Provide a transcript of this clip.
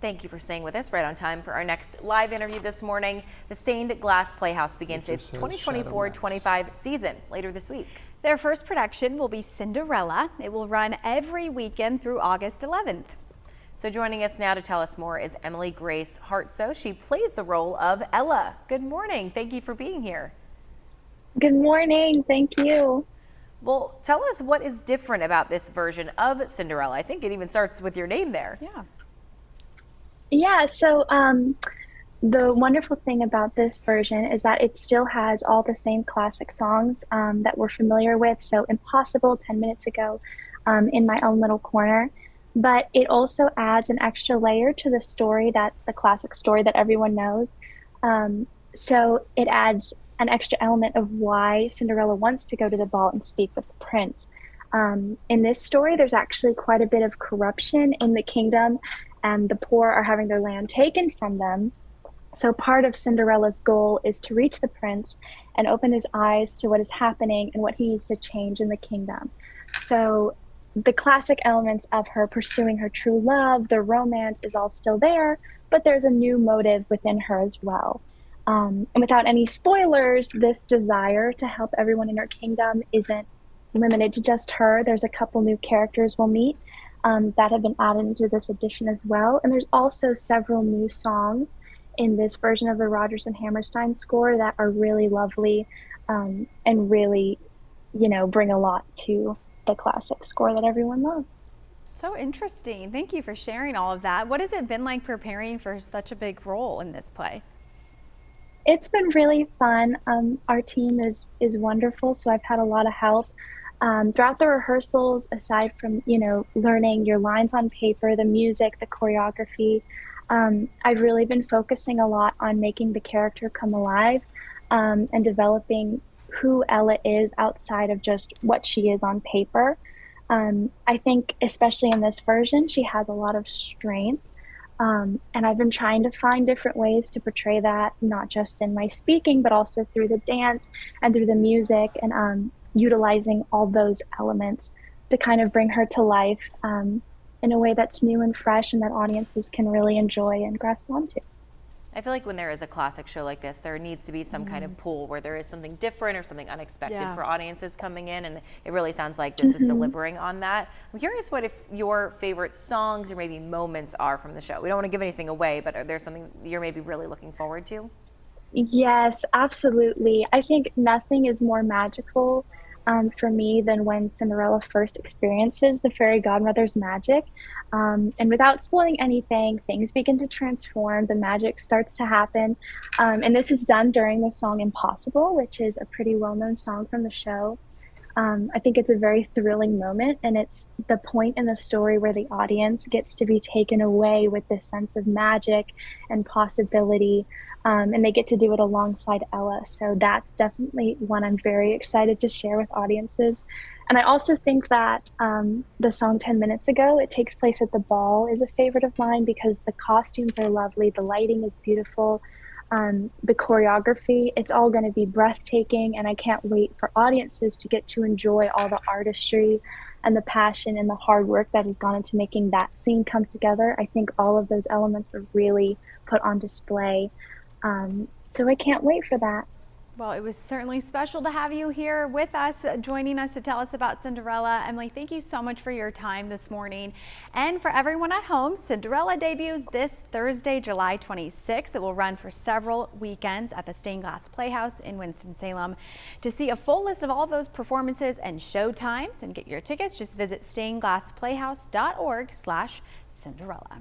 Thank you for staying with us right on time for our next live interview this morning. The Stained Glass Playhouse begins its 2024-25 season later this week. Their first production will be Cinderella. It will run every weekend through August 11th. So joining us now to tell us more is Emily Grace Hartsoe. She plays the role of Ella. Good morning. Thank you for being here. Good morning. Thank you. Well, tell us what is different about this version of Cinderella. I think it even starts with your name there. Yeah, so the wonderful thing about this version is that it still has all the same classic songs that we're familiar with. So Impossible, 10 Minutes Ago, In My Own Little Corner. But it also adds an extra layer to the story, that the classic story that everyone knows. So it adds an extra element of why Cinderella wants to go to the ball and speak with the prince. In this story, there's actually quite a bit of corruption in the kingdom, and the poor are having their land taken from them. So part of Cinderella's goal is to reach the prince and open his eyes to what is happening and what he needs to change in the kingdom. So the classic elements of her pursuing her true love, the romance is all still there, but there's a new motive within her as well. And without any spoilers, this desire to help everyone in her kingdom isn't limited to just her. There's a couple new characters we'll meet that have been added into this edition as well. And there's also several new songs in this version of the Rodgers and Hammerstein score that are really lovely and really, bring a lot to the classic score that everyone loves. So interesting. Thank you for sharing all of that. What has it been like preparing for such a big role in this play? It's been really fun. Our team is wonderful, so I've had a lot of help. Throughout the rehearsals, aside from, learning your lines on paper, the music, the choreography, I've really been focusing a lot on making the character come alive and developing who Ella is outside of just what she is on paper. I think, especially in this version, she has a lot of strength. And I've been trying to find different ways to portray that, not just in my speaking, but also through the dance and through the music, and utilizing all those elements to kind of bring her to life in a way that's new and fresh and that audiences can really enjoy and grasp onto. I feel like when there is a classic show like this, there needs to be some kind of pull where there is something different or something unexpected for audiences coming in, and it really sounds like this is delivering on that. I'm curious what if your favorite songs or maybe moments are from the show. We don't want to give anything away, but are there something you're maybe really looking forward to? Yes, absolutely. I think nothing is more magical for me than when Cinderella first experiences the fairy godmother's magic. And without spoiling anything, things begin to transform, the magic starts to happen. And this is done during the song Impossible, which is a pretty well-known song from the show. I think it's a very thrilling moment, and it's the point in the story where the audience gets to be taken away with this sense of magic and possibility, and they get to do it alongside Ella. So that's definitely one I'm very excited to share with audiences. And I also think that the song 10 Minutes Ago, it takes place at the ball, is a favorite of mine because the costumes are lovely, the lighting is beautiful. The choreography, it's all going to be breathtaking, and I can't wait for audiences to get to enjoy all the artistry and the passion and the hard work that has gone into making that scene come together. I think all of those elements are really put on display. So I can't wait for that. Well, it was certainly special to have you here with us, joining us to tell us about Cinderella. Emily, thank you so much for your time this morning. And for everyone at home, Cinderella debuts this Thursday, July 26th. It will run for several weekends at the Stained Glass Playhouse in Winston-Salem. To see a full list of all those performances and show times and get your tickets, just visit stainedglassplayhouse.org/Cinderella.